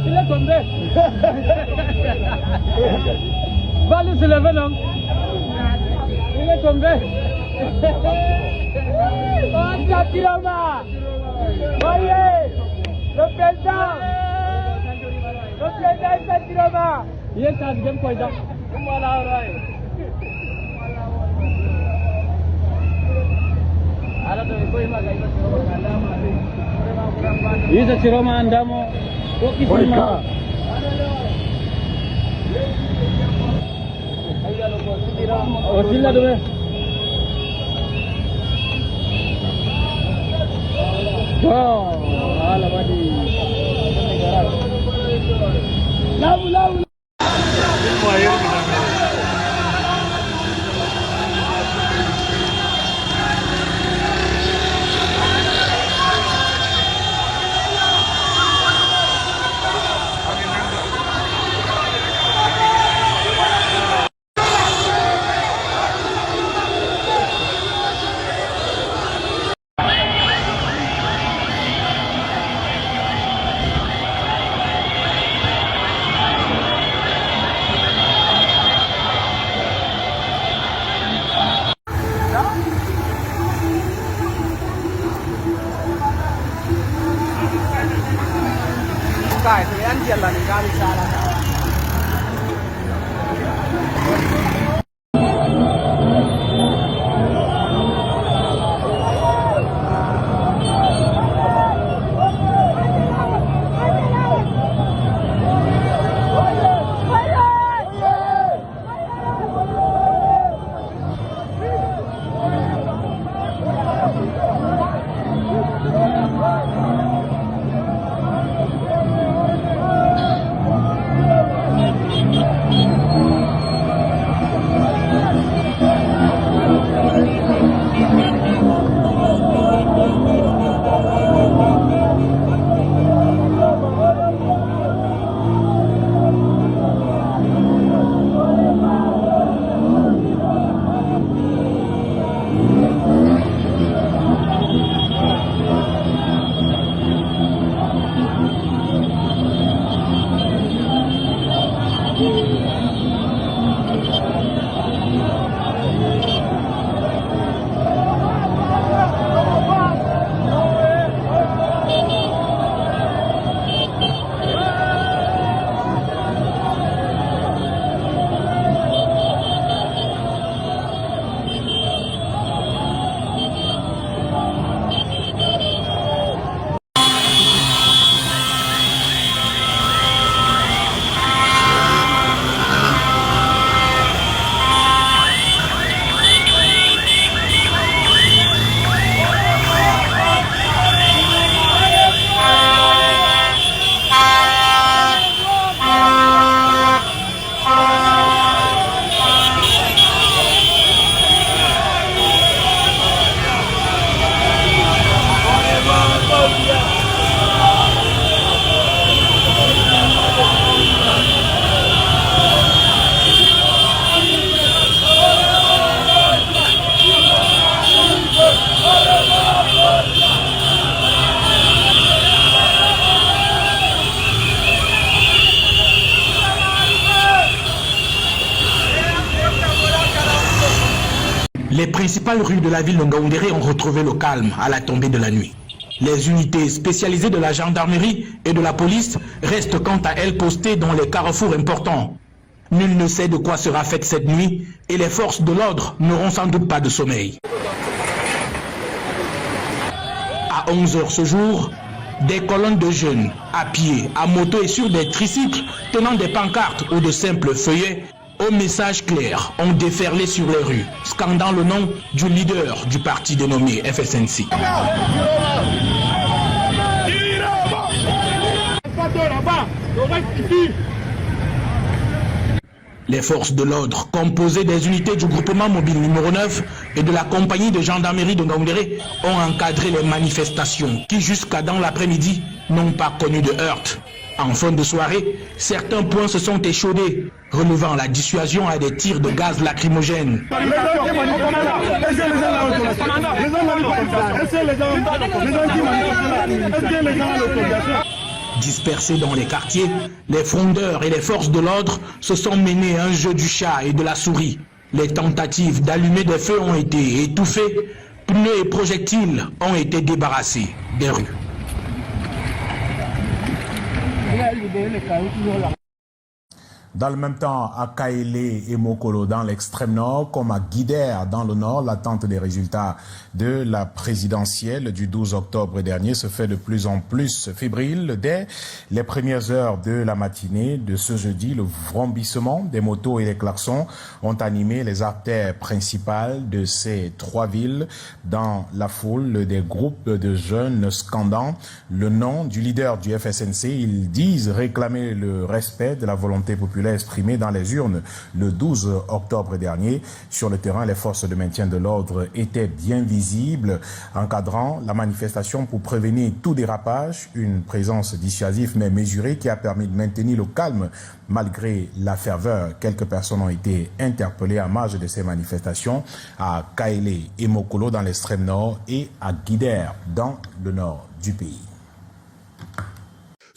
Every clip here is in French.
Il est tombé. Va lui se lever, non? Il est tombé. Oh, Satiroma. Voyez, le président est Satiroma. Il est en deuxième président. Isa Chiroma andamo okisima osila dobe wow ala badi labu Kai thì anh diện là ra đi xa là Les principales rues de la ville de Ngaoundéré ont retrouvé le calme à la tombée de la nuit. Les unités spécialisées de la gendarmerie et de la police restent quant à elles postées dans les carrefours importants. Nul ne sait de quoi sera faite cette nuit et les forces de l'ordre n'auront sans doute pas de sommeil. À 11 h ce jour, des colonnes de jeunes, à pied, à moto et sur des tricycles, tenant des pancartes ou de simples feuillets, au message clair, ont déferlé sur les rues, scandant le nom du leader du parti dénommé FSNC. Les forces de l'ordre, composées des unités du groupement mobile numéro 9 et de la compagnie de gendarmerie de Ngaoundéré, ont encadré les manifestations qui, jusqu'à dans l'après-midi, n'ont pas connu de heurts. En fin de soirée, certains points se sont échaudés, relevant la dissuasion à des tirs de gaz lacrymogène. Dispersés dans les quartiers, les frondeurs et les forces de l'ordre se sont menés un jeu du chat et de la souris. Les tentatives d'allumer des feux ont été étouffées, pneus et projectiles ont été débarrassés des rues. Dans le même temps, à Kaélé et Mokolo dans l'extrême nord, comme à Guidère dans le nord, l'attente des résultats de la présidentielle du 12 octobre dernier se fait de plus en plus fébrile. Dès les premières heures de la matinée de ce jeudi, le vrombissement des motos et des klaxons ont animé les artères principales de ces trois villes. Dans la foule, des groupes de jeunes scandant le nom du leader du FSNC, ils disent réclamer le respect de la volonté populaire exprimé dans les urnes le 12 octobre dernier. Sur le terrain, les forces de maintien de l'ordre étaient bien visibles, encadrant la manifestation pour prévenir tout dérapage, une présence dissuasive mais mesurée qui a permis de maintenir le calme malgré la ferveur. Quelques personnes ont été interpellées à marge de ces manifestations à Kaélé et Mokolo dans l'extrême nord et à Guidère dans le nord du pays.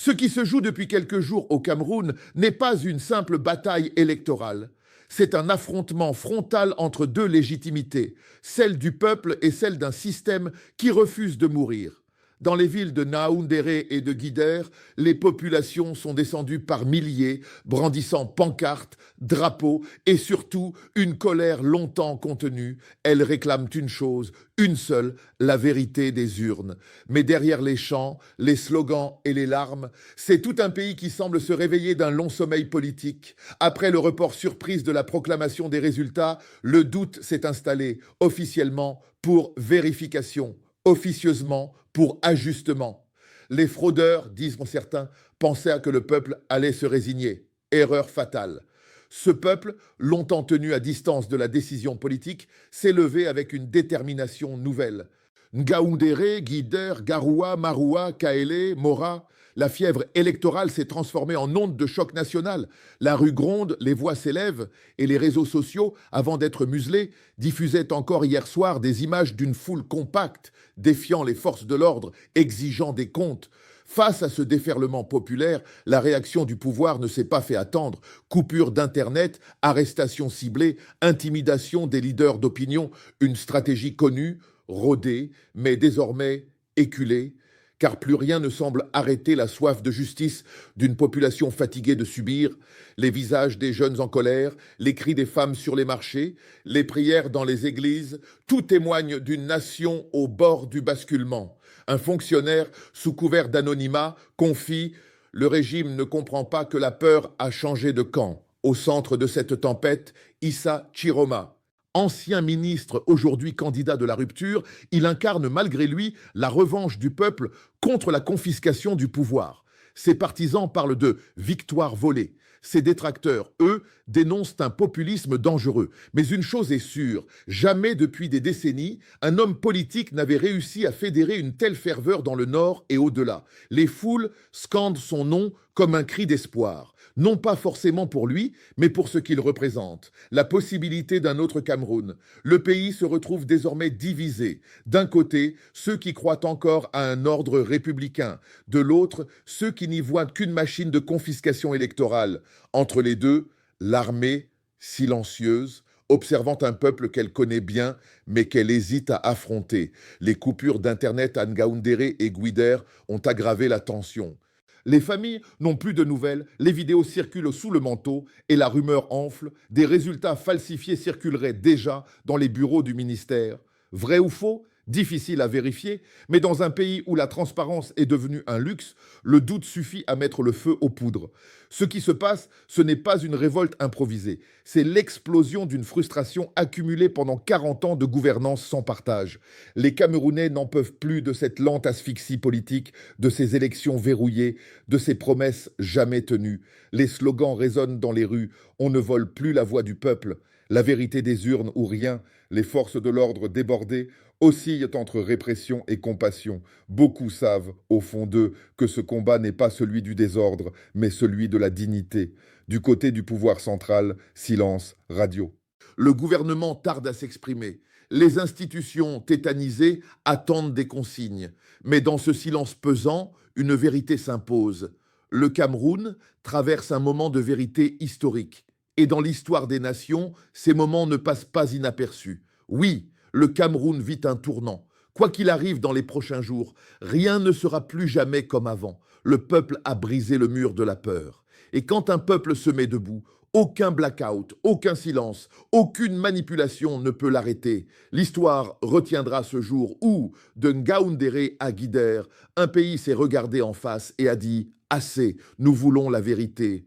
Ce qui se joue depuis quelques jours au Cameroun n'est pas une simple bataille électorale. C'est un affrontement frontal entre deux légitimités, celle du peuple et celle d'un système qui refuse de mourir. Dans les villes de Ngaoundéré et de Guidère, les populations sont descendues par milliers, brandissant pancartes, drapeaux et surtout une colère longtemps contenue. Elles réclament une chose, une seule, la vérité des urnes. Mais derrière les chants, les slogans et les larmes, c'est tout un pays qui semble se réveiller d'un long sommeil politique. Après le report surprise de la proclamation des résultats, le doute s'est installé officiellement pour vérification, officieusement pour ajustement. Les fraudeurs, disent certains, pensaient que le peuple allait se résigner. Erreur fatale. Ce peuple, longtemps tenu à distance de la décision politique, s'est levé avec une détermination nouvelle. Ngaoundéré, Guidère, Garoua, Maroua, Kaélé, Mora, la fièvre électorale s'est transformée en onde de choc national. La rue gronde, les voix s'élèvent et les réseaux sociaux, avant d'être muselés, diffusaient encore hier soir des images d'une foule compacte, défiant les forces de l'ordre, exigeant des comptes. Face à ce déferlement populaire, la réaction du pouvoir ne s'est pas fait attendre. Coupure d'Internet, arrestations ciblées, intimidation des leaders d'opinion, une stratégie connue, rodée, mais désormais éculée, car plus rien ne semble arrêter la soif de justice d'une population fatiguée de subir, les visages des jeunes en colère, les cris des femmes sur les marchés, les prières dans les églises, tout témoigne d'une nation au bord du basculement. Un fonctionnaire, sous couvert d'anonymat, confie « Le régime ne comprend pas que la peur a changé de camp ». Au centre de cette tempête, Issa Chiroma. Ancien ministre, aujourd'hui candidat de la rupture, il incarne malgré lui la revanche du peuple contre la confiscation du pouvoir. Ses partisans parlent de victoire volée. Ses détracteurs, eux, dénoncent un populisme dangereux. Mais une chose est sûre, jamais depuis des décennies, un homme politique n'avait réussi à fédérer une telle ferveur dans le Nord et au-delà. Les foules scandent son nom comme un cri d'espoir. Non pas forcément pour lui, mais pour ce qu'il représente, la possibilité d'un autre Cameroun. Le pays se retrouve désormais divisé. D'un côté, ceux qui croient encore à un ordre républicain. De l'autre, ceux qui n'y voient qu'une machine de confiscation électorale. Entre les deux, l'armée, silencieuse, observant un peuple qu'elle connaît bien, mais qu'elle hésite à affronter. Les coupures d'Internet à Ngaoundéré et Guidère ont aggravé la tension. Les familles n'ont plus de nouvelles, les vidéos circulent sous le manteau et la rumeur enfle. Des résultats falsifiés circuleraient déjà dans les bureaux du ministère. Vrai ou faux ? Difficile à vérifier, mais dans un pays où la transparence est devenue un luxe, le doute suffit à mettre le feu aux poudres. Ce qui se passe, ce n'est pas une révolte improvisée, c'est l'explosion d'une frustration accumulée pendant 40 ans de gouvernance sans partage. Les Camerounais n'en peuvent plus de cette lente asphyxie politique, de ces élections verrouillées, de ces promesses jamais tenues. Les slogans résonnent dans les rues, on ne vole plus la voix du peuple. La vérité des urnes ou rien, les forces de l'ordre débordées oscillent entre répression et compassion. Beaucoup savent, au fond d'eux, que ce combat n'est pas celui du désordre, mais celui de la dignité. Du côté du pouvoir central, silence radio. Le gouvernement tarde à s'exprimer. Les institutions tétanisées attendent des consignes. Mais dans ce silence pesant, une vérité s'impose. Le Cameroun traverse un moment de vérité historique. Et dans l'histoire des nations, ces moments ne passent pas inaperçus. Oui, le Cameroun vit un tournant. Quoi qu'il arrive dans les prochains jours, rien ne sera plus jamais comme avant. Le peuple a brisé le mur de la peur. Et quand un peuple se met debout, aucun blackout, aucun silence, aucune manipulation ne peut l'arrêter. L'histoire retiendra ce jour où, de Ngaoundéré à Guider, un pays s'est regardé en face et a dit « Assez, nous voulons la vérité ».